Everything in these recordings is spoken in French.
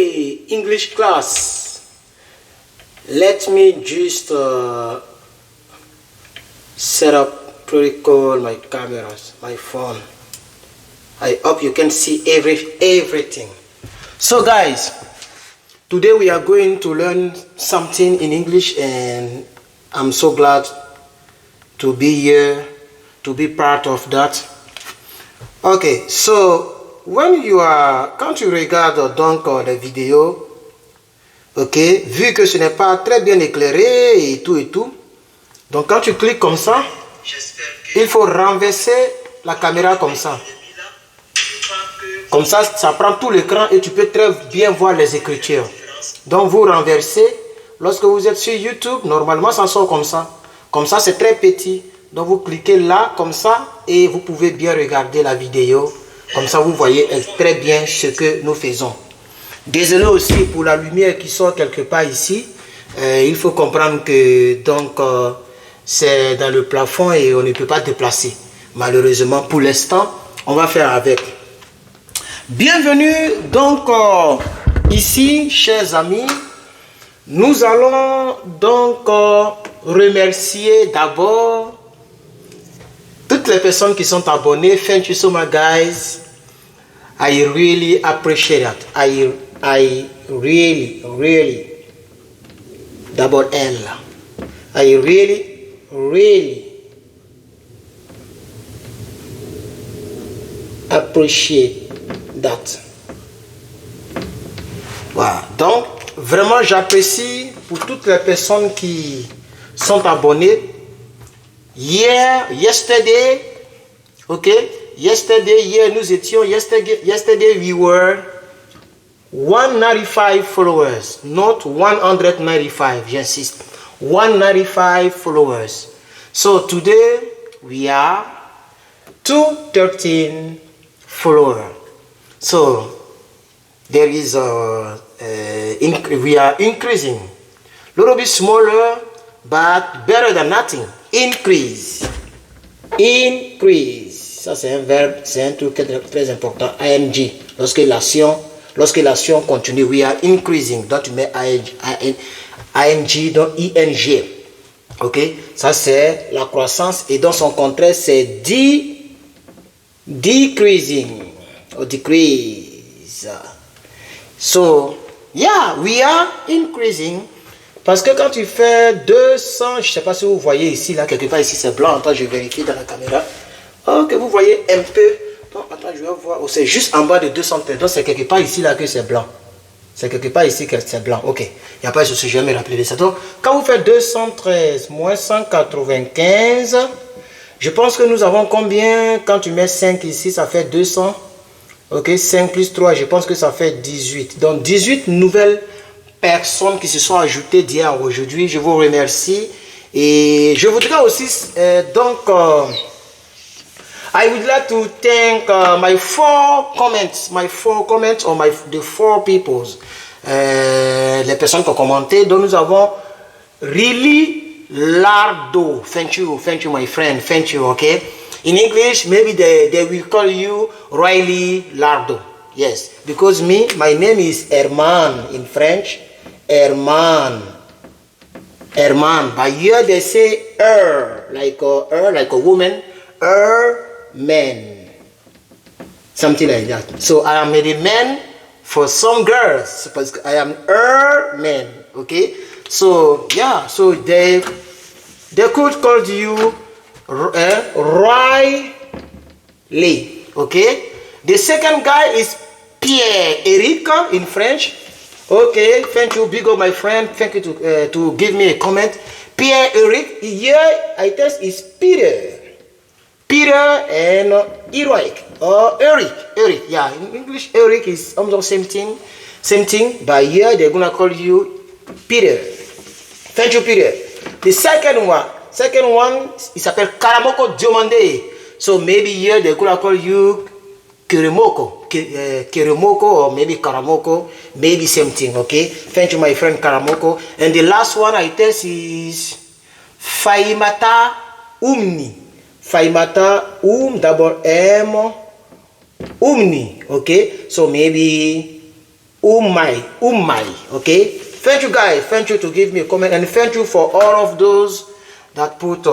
Hey, English class. Let me just set up protocol, my cameras, my phone. I hope you can see everything. So guys, today we are going to learn something in English, and I'm so glad to be here, to be part of that. Okay, so quand tu regardes donc les vidéos, ok, vu que ce n'est pas très bien éclairé et tout, donc quand tu cliques comme ça, il faut renverser la caméra comme ça. Comme ça, ça prend tout l'écran et tu peux très bien voir les écritures. Donc vous renversez. Lorsque vous êtes sur YouTube, normalement ça sort comme ça. Comme ça, c'est très petit. Donc vous cliquez là, comme ça, et vous pouvez bien regarder la vidéo. Comme ça, vous voyez très bien ce que nous faisons. Désolé aussi pour la lumière qui sort quelque part ici. Il faut comprendre que donc c'est dans le plafond et on ne peut pas déplacer. Malheureusement, pour l'instant, on va faire avec. Bienvenue donc ici, chers amis. Nous allons donc remercier d'abord toutes les personnes qui sont abonnées. Thank you so much, guys. I really appreciate that. I really. D'abord elle. I really appreciate that. Voilà. Donc, vraiment, j'apprécie pour toutes les personnes qui sont abonnées. Yesterday, yesterday we were 195 followers, not 195, j'insiste, 195 followers. So today we are 213 followers. So there is we are increasing, a little bit smaller, but better than nothing. Increase. Ça c'est un verbe, c'est un truc très important. ING. Lorsque l'action continue, we are increasing. Donc tu mets ING, donc ING. Ok. Ça c'est la croissance, et dans son contraire c'est decreasing or decrease. So yeah, we are increasing. Parce que quand tu fais 200, je ne sais pas si vous voyez ici, là, quelque part ici, c'est blanc. Attends, je vérifie dans la caméra. Ok, vous voyez un peu. Donc, attends, je vais voir. Oh, c'est juste en bas de 213. Donc, c'est quelque part ici, là, que c'est blanc. C'est quelque part ici que c'est blanc. Ok, il n'y a pas de souci, je vais me rappeler de ça. Donc, quand vous faites 213 moins 195, je pense que nous avons combien? Quand tu mets 5 ici, ça fait 200. Ok, 5 plus 3, je pense que ça fait 18. Donc, 18 nouvelles personnes qui se sont ajoutées d'hier à aujourd'hui. Je vous remercie, et je voudrais aussi I would like to thank my four comments or the four peoples, les personnes qui ont commenté. Donc nous avons Really Lardo, thank you my friend, thank you. Okay, in English maybe they will call you Riley Lardo. Yes, because my name is Herman in French. Herman. But here they say like a woman, man, something like that. So I am a man for some girls, because I am man. Okay. So yeah. So they could call you Riley. Okay. The second guy is Pierre-Eric in French. Okay, thank you, big up my friend. Thank you to give me a comment. Pierre-Eric, here I test is Peter and Eric or Eric. Yeah, in English Eric is almost same thing, but here they're gonna call you Peter. Thank you, Peter. The second one, il s'appelle Karamoko Diomande. So maybe here they're gonna call you Kirimoko or maybe Karamoko, maybe same thing. Okay, thank you my friend Karamoko. And the last one I test is Faimata Umni. Double M Umni. Okay, so maybe Umai. Okay. Thank you guys. Thank you to give me a comment, and thank you for all of those that put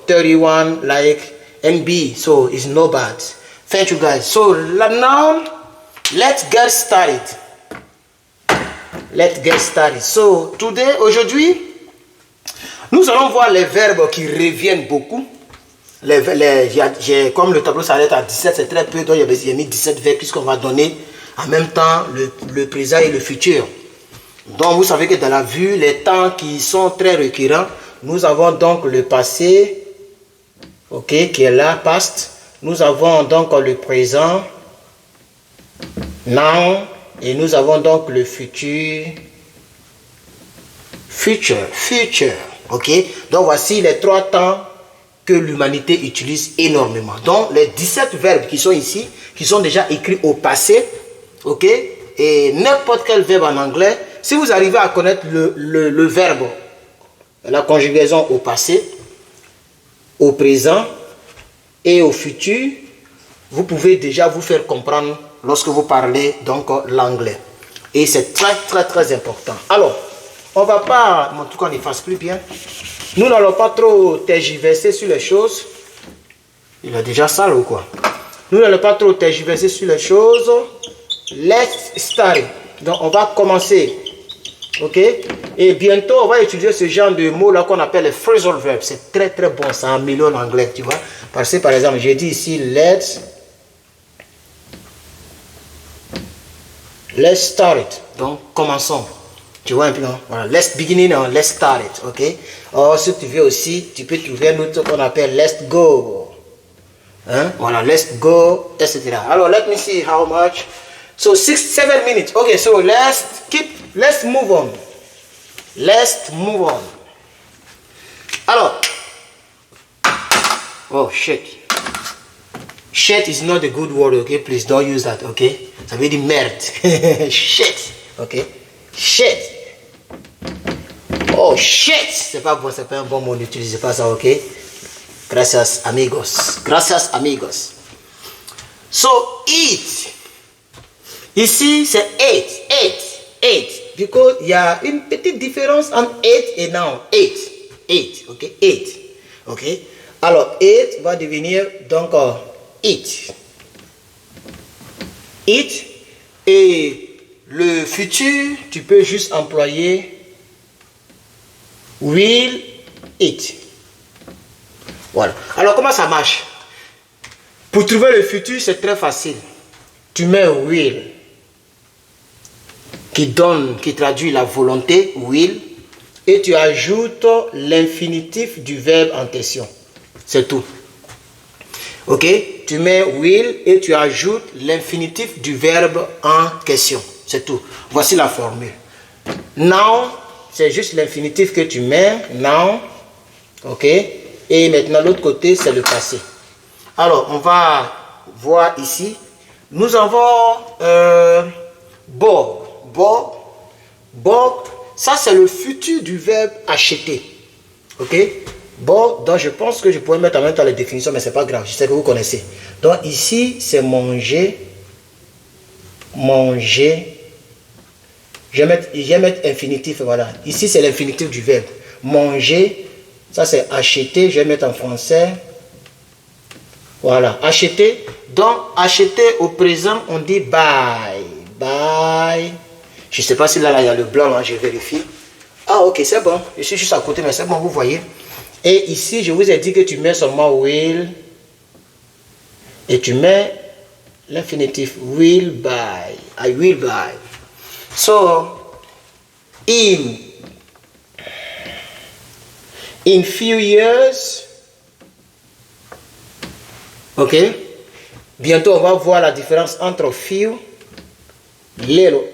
31 like NB. So it's no bad. Thank you guys. So now let's get started. So today, aujourd'hui, nous allons voir les verbes qui reviennent beaucoup. Comme le tableau s'arrête à 17, c'est très peu, donc j'ai mis 17 verbes puisqu'on va donner en même temps le présent et le futur. Donc vous savez que dans la vue, les temps qui sont très récurrents, nous avons donc le passé, ok, qui est là, past. Nous avons donc le présent, now, et nous avons donc le futur, future, ok. Donc voici les 3 temps que l'humanité utilise énormément. Donc les 17 verbes qui sont ici, qui sont déjà écrits au passé, ok, et n'importe quel verbe en anglais, si vous arrivez à connaître le verbe, la conjugaison au passé, au présent et au futur, vous pouvez déjà vous faire comprendre lorsque vous parlez donc l'anglais. Et c'est très important. Alors, on va pas, en tout cas on n'efface plus bien. Nous n'allons pas trop tergiverser sur les choses. Il a déjà sale ou quoi? Nous n'allons pas trop tergiverser sur les choses. Let's start. Donc on va commencer. Ok? Et bientôt on va utiliser ce genre de mots là qu'on appelle les phrasal verbs. C'est très bon, ça améliore l'anglais, tu vois. Parce que par exemple, j'ai dit ici let's start it. Donc commençons. Tu vois un peu, non? Voilà, let's begin, let's start it, ok? Or, si tu veux aussi, tu peux trouver un autre qu'on appelle let's go. Hein? Voilà, let's go, etc. Alors, let me see how much. So, 7 minutes. Okay, so let's move on. Let's move on. Alors, oh, shit. Shit is not a good word, okay? Please don't use that, okay? Ça veut dire merde. Shit, ok? Shit. Oh shit, c'est pas bon, c'est pas un bon mot, n'utilisez pas ça, ok? Gracias amigos. So eat. Ici c'est eat. Because il y a une petite différence entre eat et now. Eat, ok? Eat, ok? Alors eat va devenir donc eat. Eat, et le futur, tu peux juste employer will eat. Voilà. Alors, comment ça marche? Pour trouver le futur, c'est très facile. Tu mets will, qui traduit la volonté, will, et tu ajoutes l'infinitif du verbe en question. C'est tout. Ok? Tu mets will et tu ajoutes l'infinitif du verbe en question. C'est tout. Voici la formule. Now, c'est juste l'infinitif que tu mets. Now. Ok? Et maintenant, l'autre côté, c'est le passé. Alors, on va voir ici. Nous avons bought. Ça, c'est le futur du verbe acheter. Ok? Bon, donc je pense que je pourrais mettre en même temps les définitions, mais c'est pas grave, je sais que vous connaissez. Donc ici, c'est manger. Je vais mettre infinitif, voilà. Ici, c'est l'infinitif du verbe. Manger, ça c'est acheter, je vais mettre en français. Voilà, acheter. Donc, acheter au présent, on dit buy. Je ne sais pas si là, il y a le blanc, là, je vérifie. Ah, ok, c'est bon. Je suis juste à côté, mais c'est bon, vous voyez. Et ici, je vous ai dit que tu mets seulement will et tu mets l'infinitif will buy. I will buy. So, in few years, ok? Bientôt, on va voir la différence entre few, little.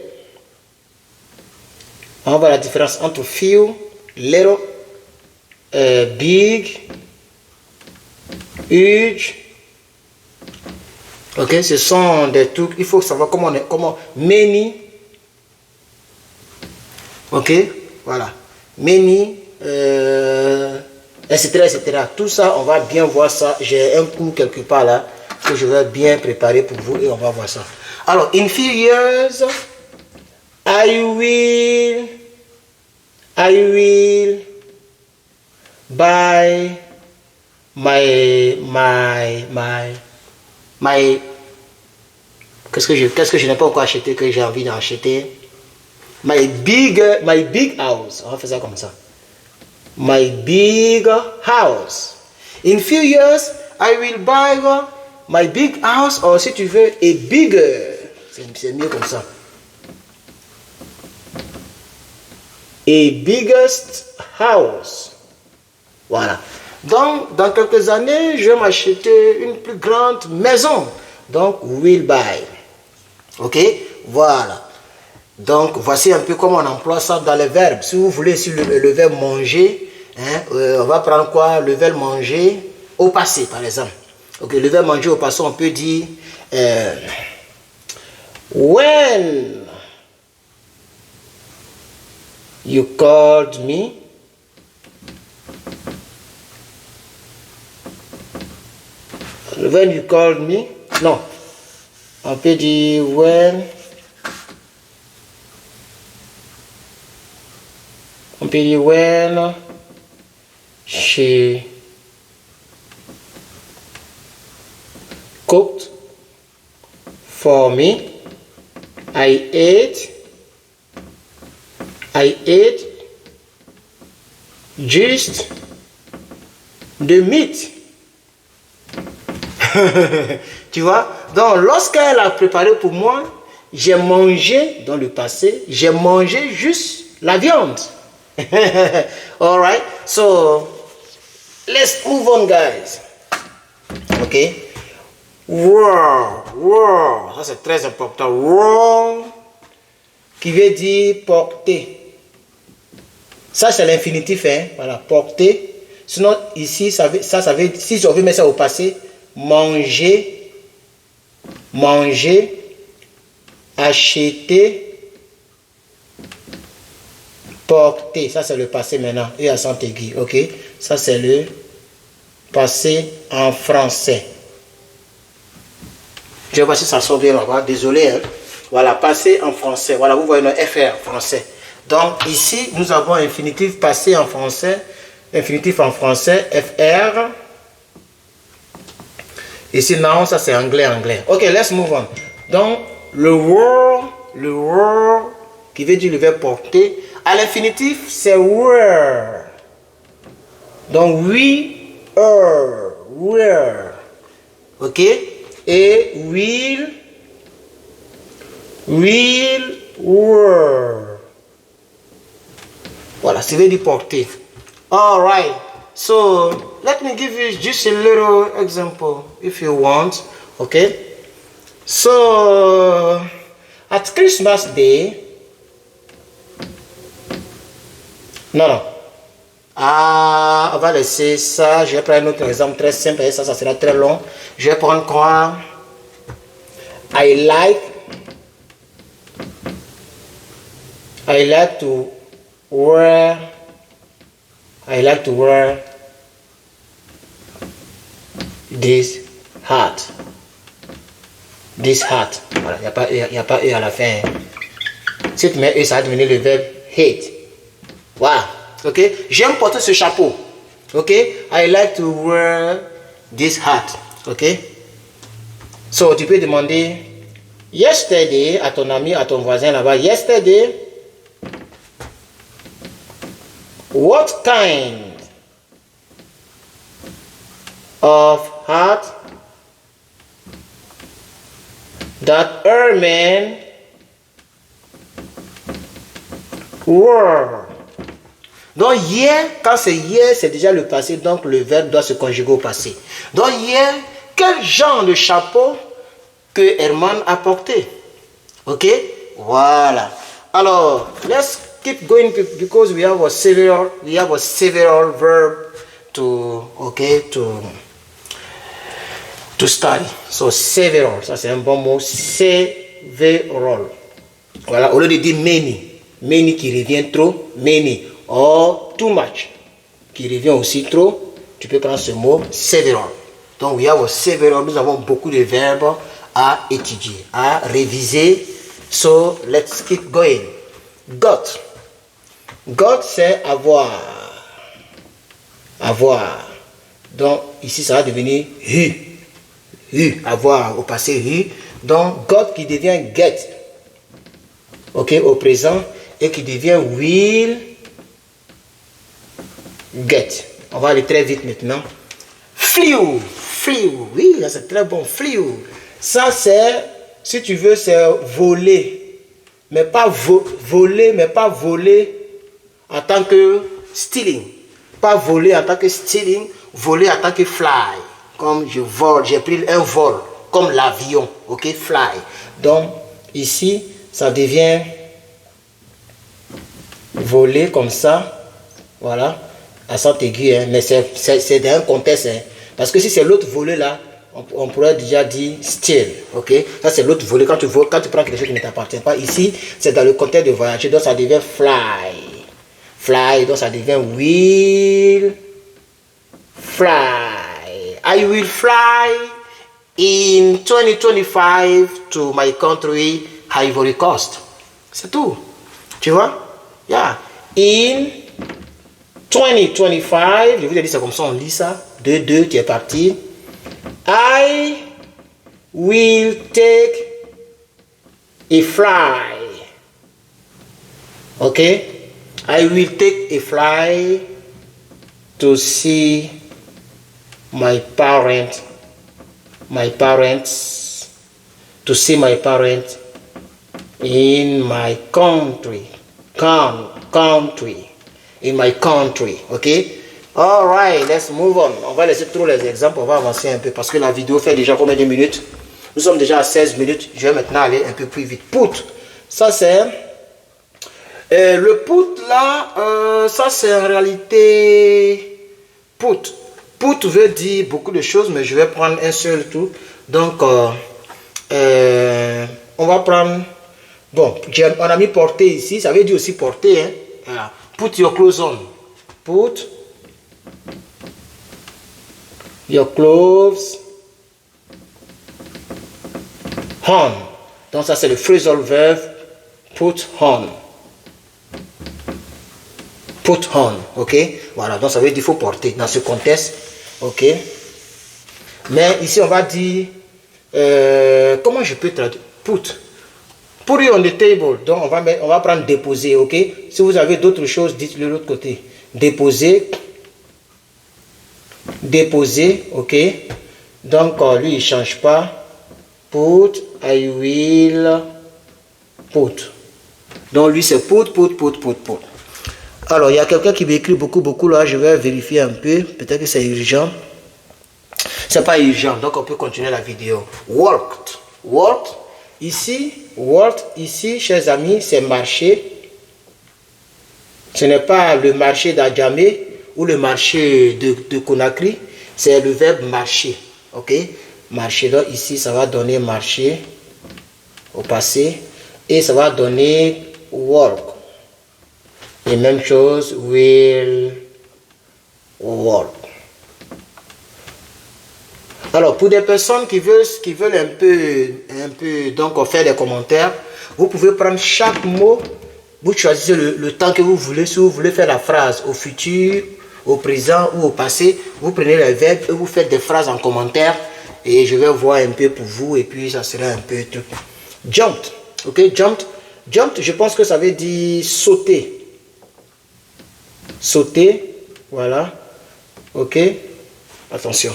On va voir la différence entre few, little, big, huge. Ok, ce sont des trucs, il faut savoir comment many. Ok, voilà. Many, etc. Tout ça, on va bien voir ça. J'ai un cours quelque part là que je vais bien préparer pour vous et on va voir ça. Alors, in few years, I will buy my qu'est-ce que je n'ai pas encore acheté que j'ai envie d'acheter? My big house. On va faire ça comme ça. My big house. In few years, I will buy my big house, or si tu veux, a bigger. C'est mieux comme ça. A biggest house. Voilà. Donc, dans quelques années, je vais m'acheter une plus grande maison. Donc, will buy. Ok? Voilà. Donc, voici un peu comment on emploie ça dans les verbes. Si vous voulez, sur le verbe manger, hein, on va prendre quoi? Le verbe manger au passé, par exemple. Ok, le verbe manger au passé, on peut dire when you called me, when you called me, non, on peut dire when, on peut dire when she cooked for me, I ate just the meat. Tu vois? Donc, lorsqu'elle a préparé pour moi, j'ai mangé dans le passé, j'ai mangé juste la viande. All right? So, let's move on, guys. Okay? Wore, ça c'est très important. Wore, qui veut dire porter. Ça c'est l'infinitif, hein? Voilà, porter. Sinon, ici, ça veut, si on veut mettre ça au passé, manger, acheter, porter. Ça c'est le passé maintenant, et à accent aigu, ok? Ça c'est le passé en français. Je vois si ça sort bien là-bas, désolé. Hein? Voilà, passé en français. Voilà, vous voyez le FR français. Donc ici, nous avons infinitif passé en français, infinitif en français, FR. Ici, non, ça c'est anglais. Ok, let's move on. Donc, le were, qui veut dire le verbe porter, à l'infinitif, c'est were. Donc, were. Ok? Et will, were. Voilà, ça veut dire porter. All right. So, let me give you just a little example, if you want. Okay? So, at Christmas Day, non. Ah, on va laisser ça. Je vais prendre un autre exemple très simple et ça sera très long. Je vais prendre quoi? I like to wear this hat. Voilà, il n'y a pas E à la fin. Si tu mets E, ça va devenir le verbe hate. Voilà. Ok? J'aime porter ce chapeau. Ok? I like to wear this hat. Ok? So, tu peux demander yesterday à ton ami, à ton voisin là-bas. Yesterday, what kind of hat that Herman wore? Donc hier, quand c'est hier, c'est déjà le passé, donc le verbe doit se conjuguer au passé. Donc hier, quel genre de chapeau que Herman a porté? Ok? Voilà. Alors, let's keep going because we have several verb to study. So several, ça c'est un bon mot. Several. Voilà, au lieu de dire many qui revient trop, many. Or too much, qui revient aussi trop, tu peux prendre ce mot several. Donc, we have several, nous avons beaucoup de verbes à étudier, à réviser. So, let's keep going. got. Got, c'est avoir. Avoir. Donc, ici, ça va devenir eu. Avoir au passé, eu. Donc, got qui devient get. Ok, au présent. Et qui devient will get. On va aller très vite maintenant. Flew. Flew. Oui, c'est très bon. Flew. Ça, c'est, si tu veux, c'est voler. Mais pas voler, mais pas voler en tant que stealing. Pas voler en tant que stealing, voler en tant que fly. Comme je vole, j'ai pris un vol, comme l'avion, ok, fly. Donc, ici, ça devient voler comme ça, voilà, à sant aigu, hein, mais c'est dans un contexte, hein, parce que si c'est l'autre voler là, on pourrait déjà dire steal, ok, ça c'est l'autre voler, quand tu prends quelque chose qui ne t'appartient pas, ici, c'est dans le contexte de voyager, donc ça devient fly, donc ça devient will fly, I will fly in 2025 to my country, Ivory Coast, c'est tout, tu vois. Yeah. In 2025, je vous ai dit, c'est comme ça, on lit ça. 2, tu es parti. I will take a fly. Ok? I will take a fly to see my parents. To see my parents in my country. In my country, ok? All right, let's move on. On va laisser tous les exemples, on va avancer un peu parce que la vidéo fait déjà combien de minutes? Nous sommes déjà à 16 minutes. Je vais maintenant aller un peu plus vite. Put, ça c'est le put là, ça c'est en réalité put. Put veut dire beaucoup de choses, mais je vais prendre un seul tout. Donc, on va prendre. Bon, on a mis porter ici, ça veut dire aussi porter. Hein? Voilà. Put your clothes on. Put your clothes on. Donc ça c'est le phrasal verb put on. Put on, ok? Voilà, donc ça veut dire qu'il faut porter dans ce contexte, ok? Mais ici on va dire, comment je peux traduire? Put. Put it on the table. Donc, on va prendre déposer, ok? Si vous avez d'autres choses, dites-le de l'autre côté. Déposer. Déposer, ok? Donc, lui, il ne change pas. Put, I will put. Donc, lui, c'est put. Alors, il y a quelqu'un qui m'écrit beaucoup là. Je vais vérifier un peu. Peut-être que c'est urgent. C'est pas urgent, donc on peut continuer la vidéo. Worked. Worked. Ici, worked, ici, chers amis, c'est marché. Ce n'est pas le marché d'Adjamé ou le marché de Conakry. C'est le verbe marcher. Ok? Marcher. Donc ici, ça va donner marcher au passé. Et ça va donner work. Et même chose, will work. Alors, pour des personnes qui veulent un peu donc faire des commentaires, vous pouvez prendre chaque mot, vous choisissez le temps que vous voulez. Si vous voulez faire la phrase au futur, au présent ou au passé, vous prenez les verbes et vous faites des phrases en commentaire et je vais voir un peu pour vous et puis ça sera un peu tout. Jumped, ok, jumped. Jumped, je pense que ça veut dire sauter. Sauter, voilà, ok, attention.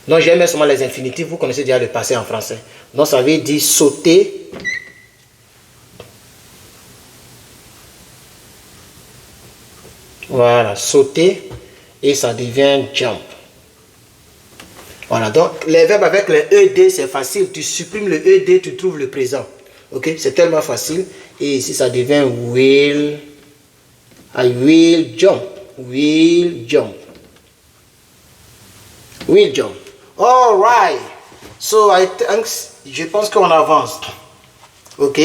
Donc, j'ai mis seulement les infinitifs. Vous connaissez déjà le passé en français. Donc, ça veut dire sauter. Voilà, sauter. Et ça devient jump. Voilà, donc les verbes avec le ED, c'est facile. Tu supprimes le ED, tu trouves le présent. Ok, c'est tellement facile. Et ici, ça devient will. I will jump. Will jump. Will jump. All right. So je pense qu'on avance. Ok.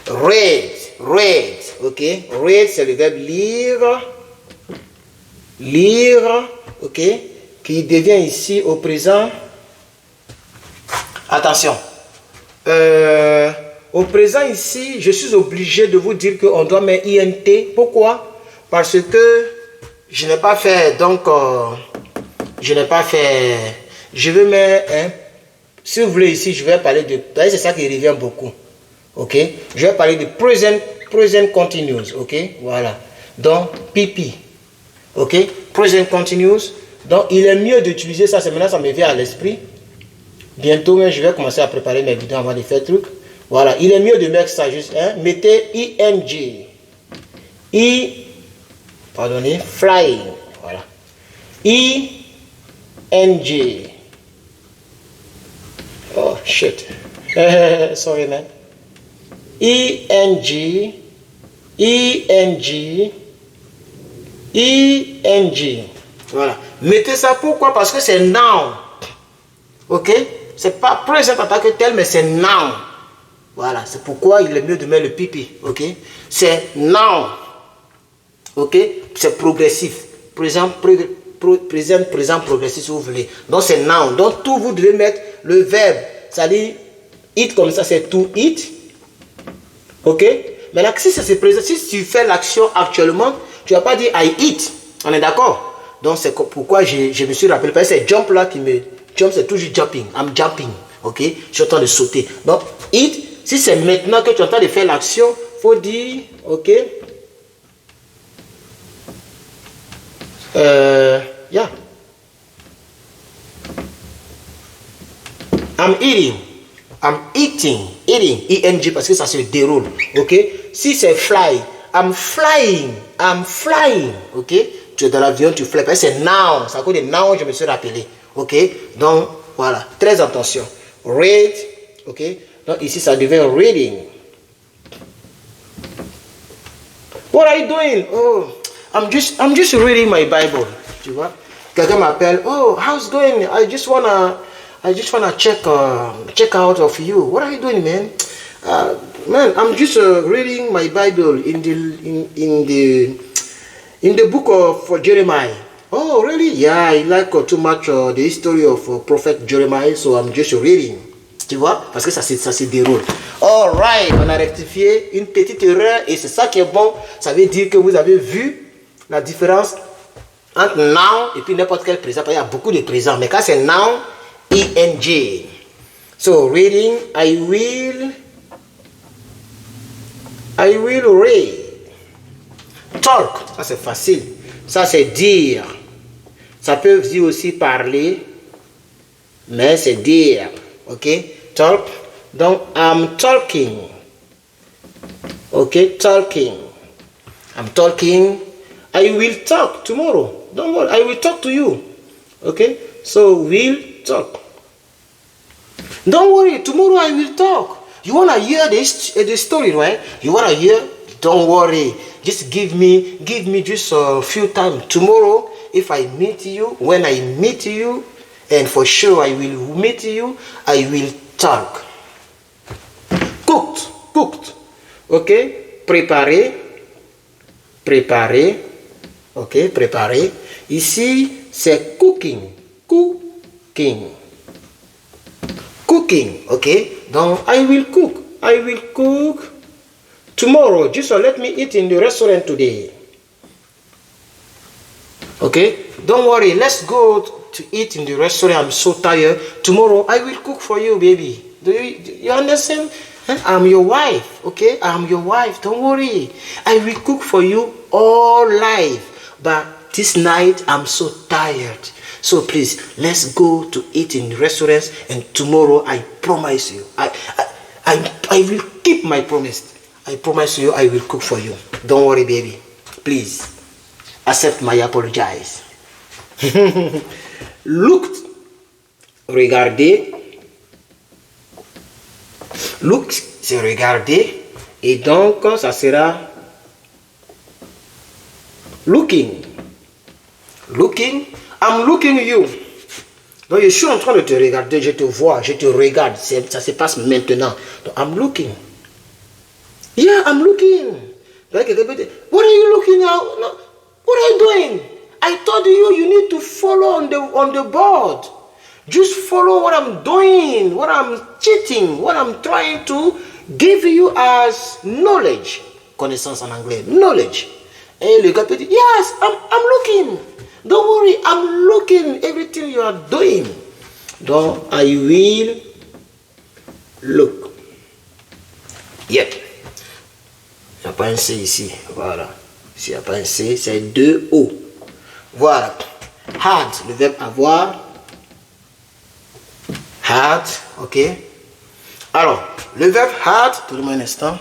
Read. Ok. Read, c'est le verbe lire. Lire. Ok. Qui devient ici au présent. Attention. Au présent ici, je suis obligé de vous dire qu'on doit mettre INT. Pourquoi? Parce que je n'ai pas fait, donc, je n'ai pas fait, je vais mettre, hein, si vous voulez ici, je vais parler de, c'est ça qui revient beaucoup, ok? Je vais parler de present continuous, ok? Voilà, donc, pipi, ok? Present continuous, donc il est mieux d'utiliser ça, c'est maintenant ça me vient à l'esprit. Bientôt, mais je vais commencer à préparer mes vidéos avant de faire truc. Voilà, il est mieux de mettre ça juste, hein? Mettez ING, pardonnez, flying, voilà, ING. Oh shit. Sorry man. ING. Voilà. Mettez ça pourquoi? Parce que c'est noun. Ok? C'est pas présent en tant que tel, mais c'est noun. Voilà. C'est pourquoi il est mieux de mettre le pipi. Ok? C'est noun. Ok? C'est progressif. Présent progressif si vous voulez. Donc c'est noun. Donc tout vous devez mettre le verbe. C'est-à-dire eat comme ça, c'est to eat. Ok? Mais là, si ça se présente, si tu fais l'action actuellement, tu vas pas dire I eat. On est d'accord? Donc c'est pourquoi je me suis rappelé. Parce que c'est jump là qui me. Jump c'est toujours jumping. I'm jumping. Ok? Je suis en train de sauter. Donc eat, si c'est maintenant que tu es en train de faire l'action, il faut dire, ok? Yeah. I'm eating. I'm eating. Eating. ING parce que ça se déroule. Ok? Si c'est fly. I'm flying. I'm flying. Ok? Tu es dans l'avion, tu fly. C'est noun. C'est à cause des noun, je me suis rappelé. Ok? Donc, voilà. Très attention. Read. Ok? Donc, ici, ça devient reading. What are you doing? Oh, I'm just reading my Bible. Tu vois? Quelqu'un m'appelle. Oh, how's going? I just wanna check out of you. What are you doing, man? Man, I'm just reading my Bible in the book of Jeremiah. Oh, really? Yeah, I like too much the history of prophet Jeremiah, so I'm just reading. Tu vois? Parce que ça se déroule. All right, on a rectifié une petite erreur et c'est ça qui est bon. Ça veut dire que vous avez vu la différence entre noun et puis n'importe quel présent. Il y a beaucoup de présents, mais quand c'est noun, ING. So reading, I will read. Talk, ça c'est facile. Ça c'est dire. Ça peut dire aussi parler, mais c'est dire. Ok? Talk. Donc, I'm talking. Ok? Talking. I'm talking. I will talk tomorrow. Don't worry, I will talk to you. Okay? So, we'll talk. Don't worry, tomorrow I will talk. You want to hear the story, right? You want to hear? Don't worry. Just give me just a few time. Tomorrow, if I meet you, when I meet you, and for sure I will meet you, I will talk. Cooked. Okay? Préparer. Ok, préparer. Ici, c'est cooking. Cooking, ok? Donc, I will cook tomorrow. Just let me eat in the restaurant today. Okay? Don't worry, let's go to eat in the restaurant. I'm so tired. Tomorrow, I will cook for you, baby. Do you understand? I'm your wife, okay? I'm your wife. Don't worry. I will cook for you all life. But this night, I'm so tired. So please, let's go to eat in restaurants. And tomorrow, I promise you, I will keep my promise. I promise you, I will cook for you. Don't worry, baby. Please, accept my apologize. Looked, regardez. Look, c'est regarder. Et donc, ça sera looking. I'm looking you. Donc, je suis en train de te regarder. Je te vois, je te regarde. Ça se passe maintenant. Donc, I'm looking. Yeah, I'm looking. What are you looking at? What are you doing? I told you need to follow on the board. Just follow what I'm doing, what I'm cheating, what I'm trying to give you as knowledge. Connaissance en anglais, knowledge. Et le gars peut dire, yes, I'm looking. Don't worry, I'm looking everything you are doing. Donc, I will look. Yep. Il n'y a pas un C ici. Voilà. S'il n'y a pas un C, c'est 2 O. Voilà. Had, le verbe avoir. Had, ok. Alors, le verbe had, donnez-moi un instant.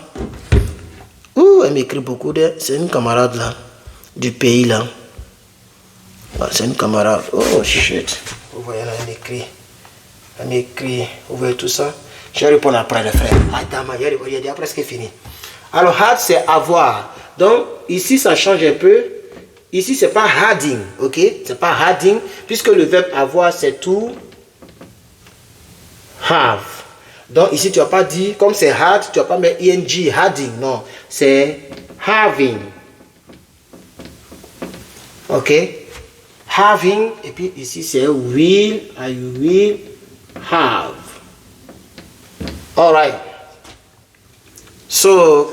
Ouh, elle m'écrit beaucoup de... C'est une camarade là, du pays là. Ah, c'est une camarade. Oh shit. Vous voyez là, elle m'écrit. Elle m'écrit. Vous voyez tout ça? Je vais répondre après les frères. Ah, dama, il y a déjà presque fini. Alors, had, c'est avoir. Donc, ici, ça change un peu. Ici, c'est pas having, ok? C'est pas having, puisque le verbe avoir, c'est tout have. Donc, ici, tu vas pas dire, comme c'est had, tu vas pas mettre ing, having, non. C'est having. Ok? Having, et puis ici, c'est will, I will have. Alright. So,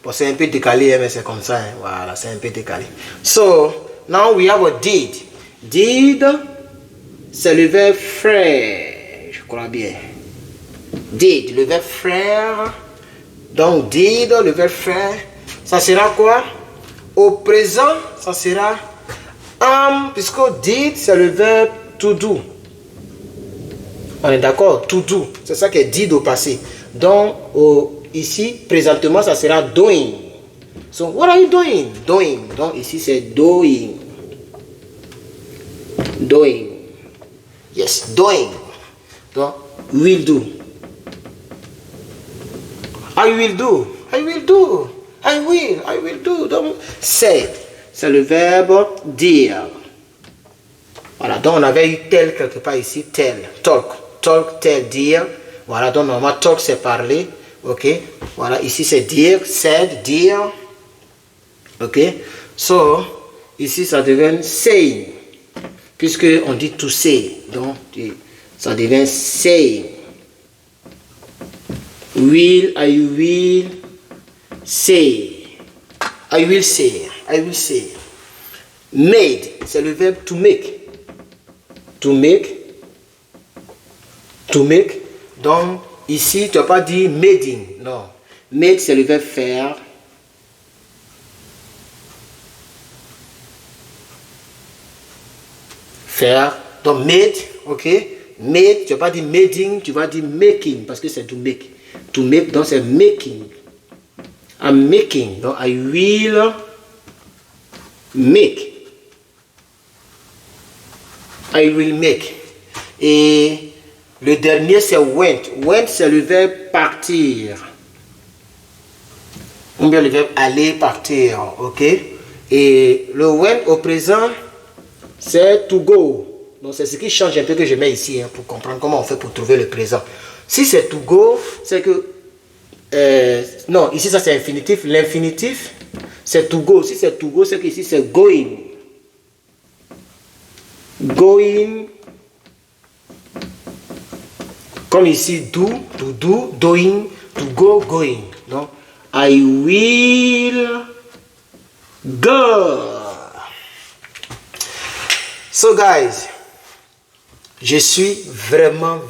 bon, c'est un peu décalé, mais c'est comme ça. Hein. Voilà, c'est un peu décalé. So, now we have a did. Did, c'est le verbe faire. Je crois bien. Did, le verbe faire. Donc, did, le verbe faire. Ça sera quoi? Au présent, ça sera puisque did, c'est le verbe to do. On est d'accord? To do. C'est ça qui est did au passé. Donc, ici, présentement, ça sera doing. So, what are you doing? Doing. Donc, ici, c'est doing. Doing. Yes, doing. Donc, will do. I will do. I will do. I will do. Donc, said. C'est le verbe dire. Voilà, donc on avait eu tel quelque part ici, tel. Talk. Talk, tel, dire. Voilà, donc normalement, talk, c'est parler. Ok. Voilà, ici, c'est dire. Said, dire. Ok. So, ici, ça devient saying. Puisque on dit to say. Donc, ça devient saying. Will, I will say. I will say. I will say. Made, c'est le verbe to make. To make. To make. Donc, ici, tu n'as pas dit making. Non. Made, c'est le verbe faire. Faire. Donc, made, ok. Made, tu n'as pas dit making, tu vas dire making, parce que c'est to make. To make, donc c'est making. I'm making. Donc, I will make. I will make. Et le dernier, c'est went. Went, c'est le verbe partir. Ou bien le verbe aller, partir. Ok? Et le went au présent, c'est to go. Donc, c'est ce qui change un peu que je mets ici, hein, pour comprendre comment on fait pour trouver le présent. Si c'est to go, c'est que... non, ici, ça c'est infinitif. L'infinitif, c'est to go. Si c'est to go, c'est qu'ici, c'est going. Going. Comme ici, do, to do, doing, to go, going. Donc, I will go. So, guys, je suis vraiment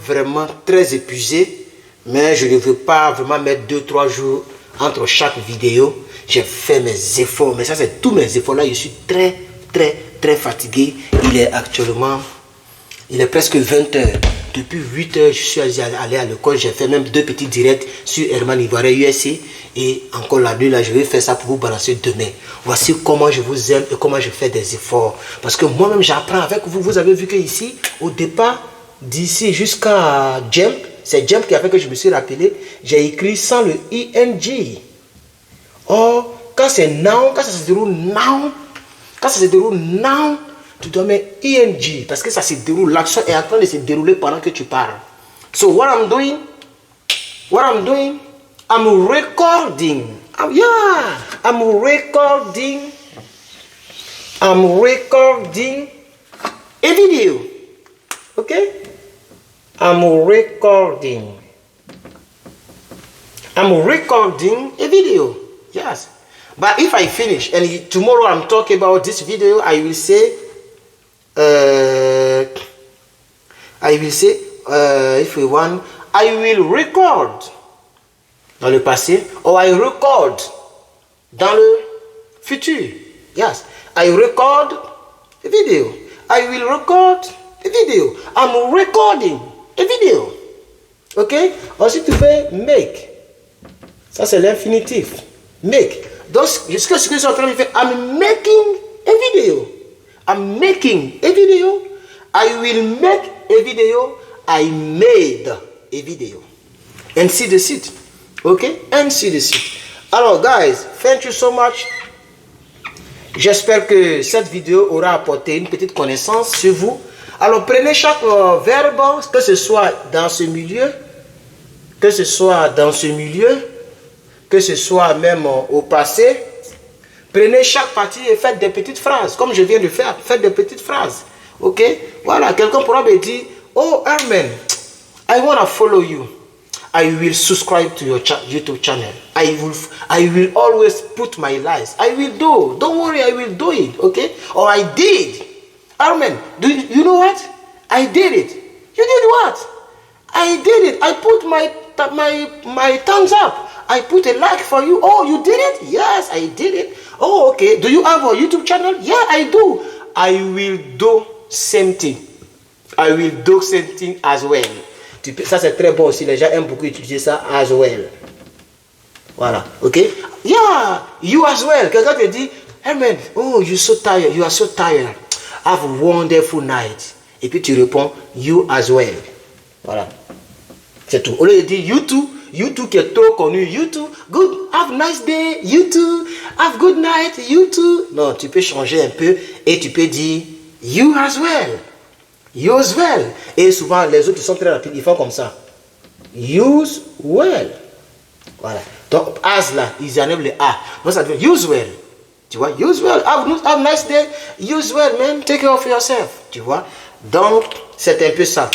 très épuisé, mais je ne veux pas vraiment mettre 2-3 jours entre chaque vidéo. J'ai fait mes efforts, mais ça c'est tous mes efforts là. Je suis très fatigué. Il est presque 20 h. Depuis 8 h, je suis allé à l'école. J'ai fait même 2 petits directs sur Herman Ivoire USC. Et encore la nuit, là, je vais faire ça pour vous balancer demain. Voici comment je vous aime et comment je fais des efforts. Parce que moi-même, j'apprends avec vous. Vous avez vu que ici, au départ, d'ici jusqu'à Jump, c'est Jump qui a fait que je me suis rappelé. J'ai écrit sans le ing. Or, quand c'est now, quand ça se déroule now, tu dois mettre ing parce que ça se déroule, l'action est en train de se dérouler pendant que tu parles. So what I'm doing, I'm recording. I'm recording a video. Okay? I'm recording I'm recording a video. Yes. But if I finish and tomorrow I'm talking about this video, I will say, if we want, I will record dans le passé, or I record dans le futur. Yes. I record a video. I will record a video. I'm recording a video. Ok? Ensuite, tu fais make. Ça, c'est l'infinitif. Make. Donc, ce que je suis en train de faire, I'm making a video. I'm making a video. I will make a video. I made a video. Ainsi de suite. Ok? Ainsi de suite. Alors, guys, thank you so much. J'espère que cette vidéo aura apporté une petite connaissance sur vous. Alors, prenez chaque verbe, que ce soit dans ce milieu, que ce soit dans ce milieu, que ce soit même au passé. Prenez chaque partie et faites des petites phrases, comme je viens de faire. Faites des petites phrases. Ok? Voilà, quelqu'un pourra me dire, oh, Herman, I want to follow you. I will subscribe to your YouTube channel. I will always put my lies. I will do. Don't worry, I will do it. Okay? Or I did. Herman, you know what? I did it. You did what? I did it. I put my thumbs up. I put a like for you. Oh, you did it? Yes, I did it. Oh, okay. Do you have a YouTube channel? Yeah, I do. I will do same thing. I will do same thing as well. Ça, c'est très bon aussi. Les gens aiment beaucoup utiliser ça as well. Voilà. Ok? Yeah, you as well. Quelqu'un te dit, hey man, oh, you're so tired. You are so tired. Have a wonderful night. Et puis tu réponds, you as well. Voilà. C'est tout. Au lieu de dire you too qui est trop connu, you too, good, have a nice day, you too, have good night, you too. Non, tu peux changer un peu et tu peux dire you as well. You as well. Et souvent, les autres sont très rapides, ils font comme ça. Use well. Voilà. Donc, as là, ils enlèvent le A. Donc, ça devient use well. Tu vois, use well. Have a nice day. Use well, man. Take care of yourself. Tu vois. Donc, c'est un peu ça.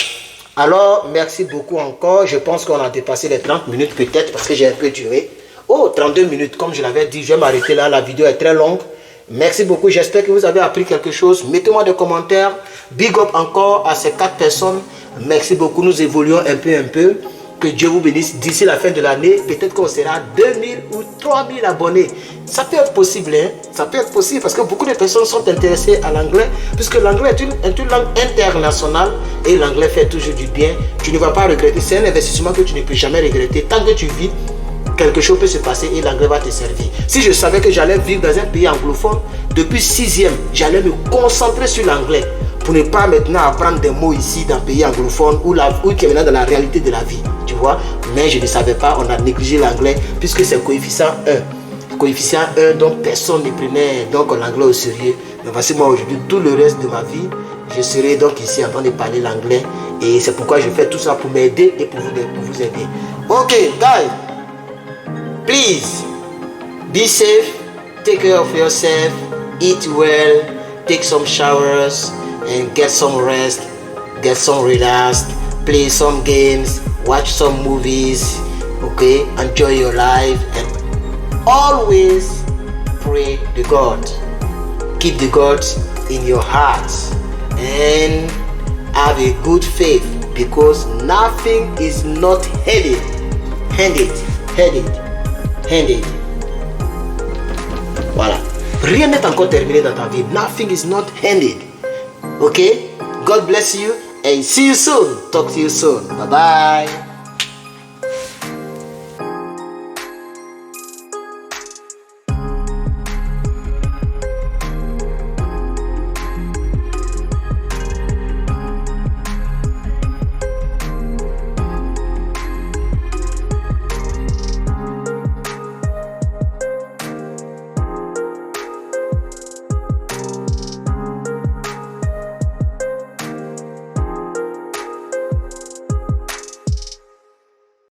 Alors, merci beaucoup encore. Je pense qu'on a dépassé les 30 minutes peut-être parce que j'ai un peu duré. Oh, 32 minutes. Comme je l'avais dit, je vais m'arrêter là. La vidéo est très longue. Merci beaucoup. J'espère que vous avez appris quelque chose. Mettez-moi des commentaires. Big up encore à ces 4 personnes. Merci beaucoup. Nous évoluons un peu. Que Dieu vous bénisse. D'ici la fin de l'année, peut-être qu'on sera 2000 ou 3000 abonnés. Ça peut être possible, hein? Ça peut être possible parce que beaucoup de personnes sont intéressées à l'anglais, puisque l'anglais est une langue internationale et l'anglais fait toujours du bien. Tu ne vas pas regretter. C'est un investissement que tu ne peux jamais regretter. Tant que tu vis, quelque chose peut se passer et l'anglais va te servir. Si je savais que j'allais vivre dans un pays anglophone, depuis 6e, j'allais me concentrer sur l'anglais pour ne pas maintenant apprendre des mots ici dans un pays anglophone ou qui est maintenant dans la réalité de la vie. Tu vois? Mais je ne savais pas, on a négligé l'anglais puisque c'est coefficient 1. Coefficient 1, donc personne ne prenait donc l'anglais au sérieux. Mais voici moi aujourd'hui, tout le reste de ma vie, je serai donc ici en train de parler l'anglais. Et c'est pourquoi je fais tout ça pour m'aider et pour vous aider. Ok, guys. Please be safe, take care of yourself, eat well, take some showers and get some rest, get some relaxed, play some games, watch some movies, okay, enjoy your life and always pray to God. Keep the God in your heart and have a good faith because nothing is not handed. Voilà. Rien n'est encore terminé dans ta vie. Nothing is not handed. Okay? God bless you and see you soon. Talk to you soon. Bye bye.